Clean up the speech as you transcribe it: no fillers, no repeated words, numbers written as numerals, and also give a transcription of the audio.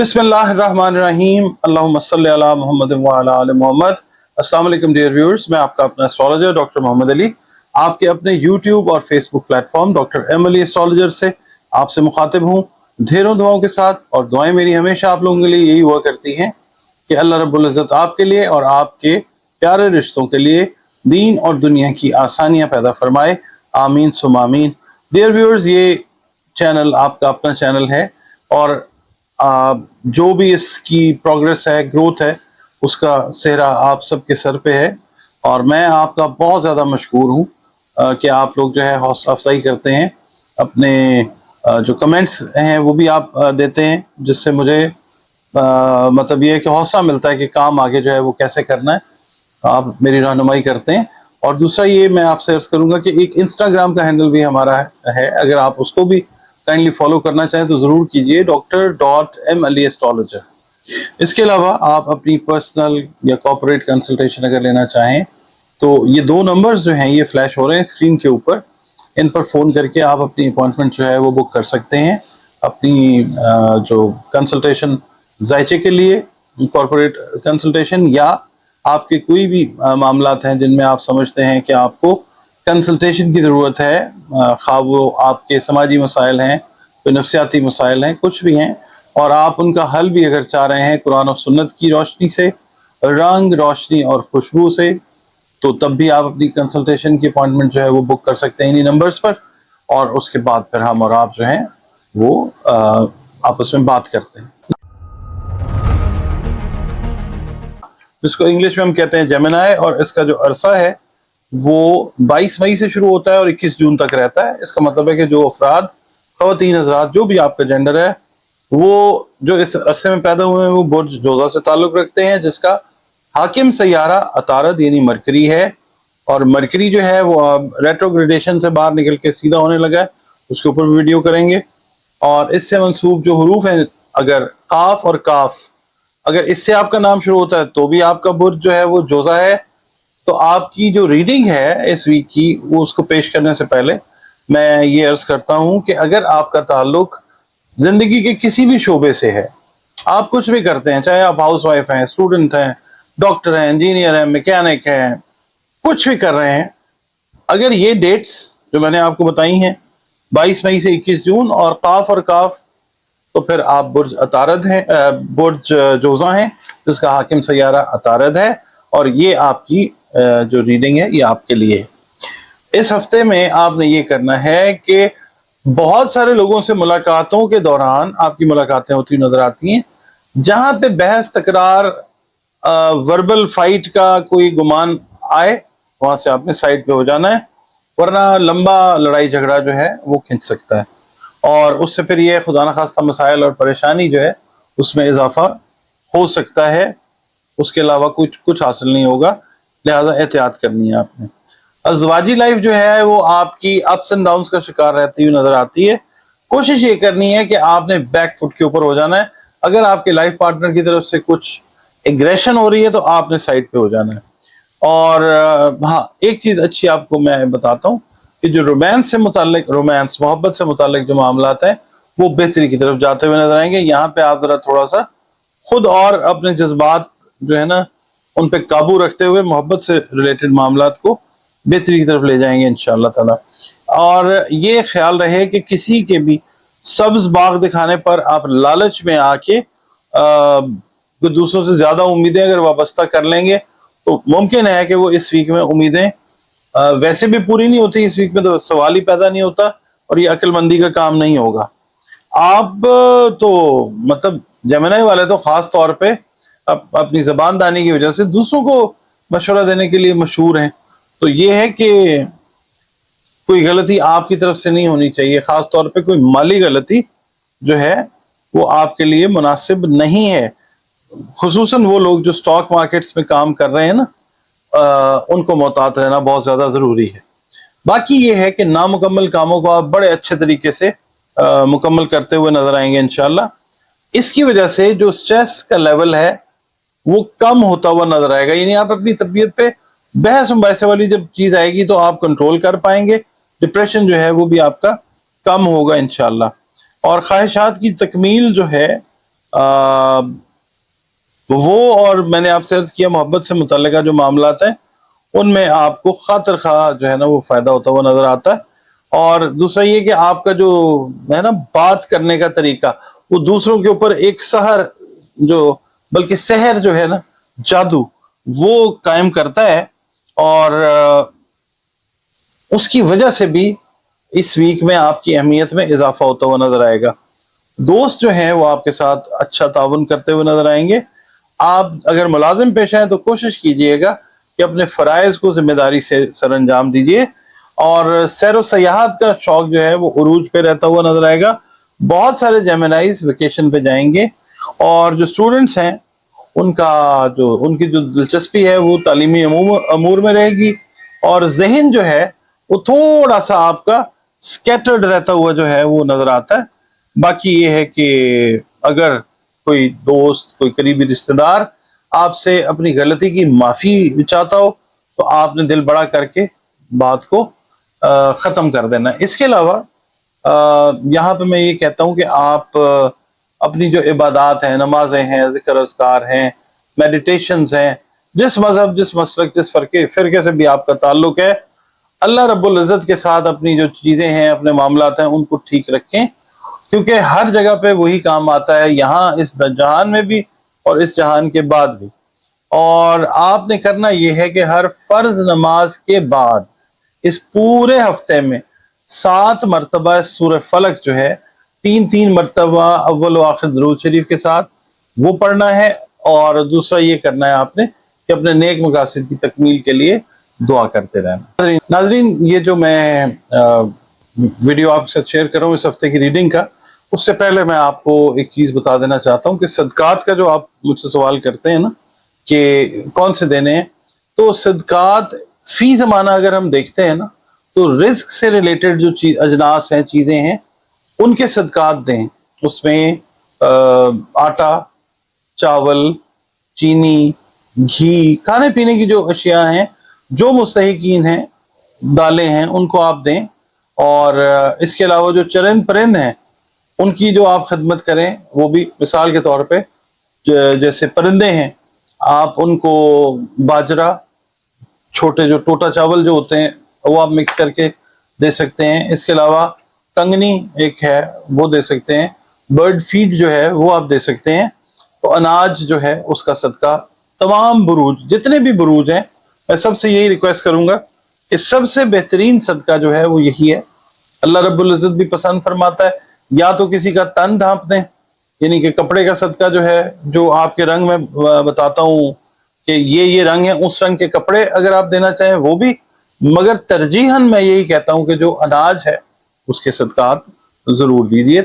बिस्मिल्लाहिर्रहमानिर्रहीम अल्लाहुम्मा सल्ली अला मुहम्मद व अला आलि मोहम्मद। अस्सलाम वालेकुम डियर व्यूअर्स, मैं आपका अपना एस्ट्रोलॉजर डॉक्टर मोहम्मद अली आपके अपने यूट्यूब और Facebook platform doctor M Ali astrologer से आपसे मुखातिब हूँ ढेरों दुआओं के साथ। और दुआएं मेरी हमेशा आप लोगों के लिए यही हुआ करती हैं कि अल्लाह रब्बुल इज़्ज़त आपके लिए और आपके प्यारे रिश्तों के लिए दीन और दुनिया की आसानियाँ पैदा फरमाए, आमीन सुम आमीन। डियर व्यूअर्स, ये चैनल आपका अपना चैनल है और जो भी इसकी प्रोग्रेस है, ग्रोथ है, उसका सेहरा आप सबके सर पे है। और मैं आपका बहुत ज़्यादा मशकूर हूँ कि आप लोग जो है हौसला अफजाई करते हैं, अपने जो कमेंट्स हैं वो भी आप देते हैं, जिससे मुझे मतलब ये है कि हौसला मिलता है कि काम आगे जो है वो कैसे करना है, आप मेरी रहनुमाई करते हैं। और दूसरा ये मैं आपसे अर्ज करूँगा कि एक इंस्टाग्राम का हैंडल भी हमारा है, अगर आप उसको भी काइंडली फॉलो करना चाहें तो ज़रूर कीजिए, Dr.M.Ali एस्ट्रोलॉजर। इसके अलावा आप अपनी पर्सनल या कॉर्पोरेट कंसल्टेशन अगर लेना चाहें तो ये दो नंबर्स जो हैं ये फ्लैश हो रहे हैं स्क्रीन के ऊपर, इन पर फ़ोन करके आप अपनी अपॉइंटमेंट जो है वो बुक कर सकते हैं अपनी जो कंसल्टेशन जायचे के लिए, कॉर्पोरेट कंसल्टेशन, या आपके कोई भी मामलात हैं जिनमें आप समझते हैं कि आपको कंसल्टेशन की ज़रूरत है, खा वो आपके समाजी मसाइल हैं, कोई नफ्सियाती मसाइल हैं, कुछ भी हैं, और आप उनका हल भी अगर चाह रहे हैं कुरान और सुन्नत की रोशनी से, रंग रोशनी और खुशबू से, तो तब भी आप अपनी कंसल्टेशन की अपॉइंटमेंट जो है वो बुक कर सकते हैं इन्हीं नंबर्स पर। और उसके बाद फिर हम और आप जो हैं वो आपस में बात करते हैं, जिसको इंग्लिश में हम कहते हैं जेमिनी। और इसका जो अरसा है वो 22 मई से शुरू होता है और 21 जून तक रहता है। इसका मतलब है कि जो अफराद, ख़वातीन हज़रात, जो भी आपका जेंडर है, वो जो इस अरसे में पैदा हुए हैं वो बुर्ज जोज़ा से ताल्लुक़ रखते हैं, जिसका हाकिम सैयारा अतारद यानी मरकरी है। और मरकरी जो है वो अब रेट्रोग्रेडेशन से बाहर निकल के सीधा होने लगा है, उसके ऊपर वीडियो करेंगे। और इससे मंसूब जो हरूफ हैं, अगर काफ और काफ, अगर इससे आपका नाम शुरू होता है तो भी आपका बुर्ज जो है वो जोज़ा है। तो आपकी जो रीडिंग है इस वीक की, वो उसको पेश करने से पहले मैं ये अर्ज करता हूँ कि अगर आपका ताल्लुक जिंदगी के किसी भी शोबे से है, आप कुछ भी करते हैं, चाहे आप हाउस वाइफ हैं, स्टूडेंट हैं, डॉक्टर हैं, इंजीनियर हैं, मैकेनिक हैं, कुछ भी कर रहे हैं, अगर ये डेट्स जो मैंने आपको बताई हैं 22 मई से 21 जून और काफ और काफ, तो फिर आप बुर्ज अतारद हैं, बुर्ज जोज़ा हैं, जिसका हाकिम सैयारा अतारद है। और ये आपकी जो रीडिंग है ये आपके लिए। इस हफ्ते में आपने ये करना है कि बहुत सारे लोगों से मुलाकातों के दौरान आपकी मुलाकातें होती नजर आती हैं, जहां पे बहस तकरार, वर्बल फाइट का कोई गुमान आए, वहां से आपने साइड पे हो जाना है, वरना लंबा लड़ाई झगड़ा जो है वो खिंच सकता है और उससे फिर ये खुदा न खास्ता मसाइल और परेशानी जो है उसमें इजाफा हो सकता है। उसके अलावा कुछ हासिल नहीं होगा, लिहाजा एहतियात करनी है आपने। अज़वाजी लाइफ जो है वो आपकी अप्स एंड डाउन्स का शिकार रहती हुई नजर आती है। कोशिश ये करनी है कि आपने बैक फुट के ऊपर हो जाना है। अगर आपके लाइफ पार्टनर की तरफ से कुछ एग्रेशन हो रही है तो आपने साइड पे हो जाना है। और हाँ, एक चीज अच्छी आपको मैं बताता हूँ कि जो रोमांस से मुताल्लिक, रोमांस मोहब्बत से मुताल्लिक जो मामलात हैं वो बेहतरी की तरफ जाते हुए नजर आएंगे। यहाँ पे आप जरा थोड़ा सा खुद और अपने जज्बात जो है ना उन पे काबू रखते हुए मोहब्बत से रिलेटेड मामलात को बेहतरी की तरफ ले जाएंगे इंशाअल्लाह ताला। और ये ख्याल रहे कि किसी के भी सब्ज बाग दिखाने पर आप लालच में आके दूसरों से ज्यादा उम्मीदें अगर वाबस्ता कर लेंगे तो मुमकिन है कि वो इस वीक में उम्मीदें वैसे भी पूरी नहीं होती, इस वीक में तो सवाल ही पैदा नहीं होता और ये अक्लमंदी का काम नहीं होगा। आप तो मतलब जेमिनी वाले तो खास तौर पे अपनी जबानदानी की वजह से दूसरों को मशवरा देने के लिए मशहूर हैं। तो ये है कि कोई गलती आपकी तरफ से नहीं होनी चाहिए, खास तौर पे कोई माली गलती जो है वो आपके लिए मुनासिब नहीं है। खुसूसन वो लोग जो स्टॉक मार्केट्स में काम कर रहे हैं ना, उनको मोहतात रहना बहुत ज्यादा जरूरी है। बाकी ये है कि नामुकम्मल कामों को आप बड़े अच्छे तरीके से मुकम्मल करते हुए नजर आएंगे इंशाल्लाह। इसकी वजह से जो स्ट्रेस का लेवल है वो कम होता हुआ नजर आएगा, यानी आप अपनी तबीयत पे बहस मुबाहसे वाली जब चीज आएगी तो आप कंट्रोल कर पाएंगे। डिप्रेशन जो है वो भी आपका कम होगा इंशाल्लाह। और ख्वाहिशात की तकमील जो है वो और मैंने आपसे अर्ज किया मोहब्बत से मुतल्लिका जो मामलात हैं उनमें आपको खातिर खा जो है ना वो फायदा होता हुआ नजर आता है। और दूसरा ये कि आपका जो है ना बात करने का तरीका वो दूसरों के ऊपर एक बल्कि सहर जो है ना जादू वो कायम करता है। और उसकी वजह से भी इस वीक में आपकी अहमियत में इजाफा होता हुआ नजर आएगा। दोस्त जो हैं वो आपके साथ अच्छा ताउन करते हुए नजर आएंगे। आप अगर मुलाजिम पेशा हैं तो कोशिश कीजिएगा कि अपने फराइज को जिम्मेदारी से सर अंजाम दीजिए। और सैर व सयाहत का शौक जो है वो उरूज पे रहता हुआ नजर आएगा। बहुत सारे जेमिनाइज वेकेशन पे जाएंगे और जो स्टूडेंट्स हैं उनकी जो दिलचस्पी है वो तालीमी अमूर में रहेगी और जहन जो है वो थोड़ा सा आपका स्कैटर्ड रहता हुआ जो है वो नजर आता है। बाकी ये है कि अगर कोई दोस्त कोई करीबी रिश्तेदार आपसे अपनी गलती की माफी चाहता हो तो आपने दिल बड़ा करके बात को खत्म कर देना। इसके अलावा यहाँ पे मैं ये कहता हूँ कि आप अपनी जो इबादत हैं, नमाजें हैं, जिक्र अज़कार हैं, मेडिटेशंस हैं, जिस मजहब जिस मसलक जिस फिरके से भी आपका ताल्लुक है, अल्लाह रब्बुल इज़्ज़त के साथ अपनी जो चीजें हैं, अपने मामलात हैं, उनको ठीक रखें क्योंकि हर जगह पे वही काम आता है, यहाँ इस जहान में भी और इस जहान के बाद भी। और आपने करना यह है कि हर फर्ज नमाज के बाद इस पूरे हफ्ते में 7 मरतबा सूरह फलक जो है 3-3 मरतबा अव्वल व आखिर दुरूद शरीफ के साथ वो पढ़ना है। और दूसरा ये करना है आपने कि अपने नेक मकासद की तकमील के लिए दुआ करते रहना। नाजरीन, ये जो मैं वीडियो आपके साथ शेयर कर रहा हूँ इस हफ्ते की रीडिंग का, उससे पहले मैं आपको एक चीज बता देना चाहता हूँ कि सदकात का जो आप मुझसे सवाल करते हैं ना कि कौन से देने हैं, तो सदकात फी जमाना अगर हम देखते हैं ना तो रिस्क से रिलेटेड जो अजनास हैं, चीजें हैं, उनके सदकात दें। उसमें आटा, चावल, चीनी, घी, खाने पीने की जो अशिया हैं, जो मुस्तहिकीन हैं, दालें हैं, उनको आप दें। और इसके अलावा जो चरिंद परिंद हैं उनकी जो आप खिदमत करें, वो भी मिसाल के तौर पे जैसे परिंदे हैं आप उनको बाजरा, छोटे जो टोटा चावल जो होते हैं वो आप मिक्स करके दे सकते हैं। इसके अलावा कंगनी एक है वो दे सकते हैं। बर्ड फीड जो है वो आप दे सकते हैं। तो अनाज जो है उसका सदका तमाम बुरूज जितने भी बुरूज हैं, मैं सबसे यही रिक्वेस्ट करूंगा कि सबसे बेहतरीन सदका जो है वो यही है। अल्लाह रब्बुल इज़्ज़त भी पसंद फरमाता है या तो किसी का तन ढांप दें, यानी कि कपड़े का सदका जो है, जो आपके रंग में बताता हूँ कि ये रंग है, उस रंग के कपड़े अगर आप देना चाहें वो भी, मगर तरजीहन मैं यही कहता हूँ कि जो अनाज है उसके सदकात जरूर दीजिए।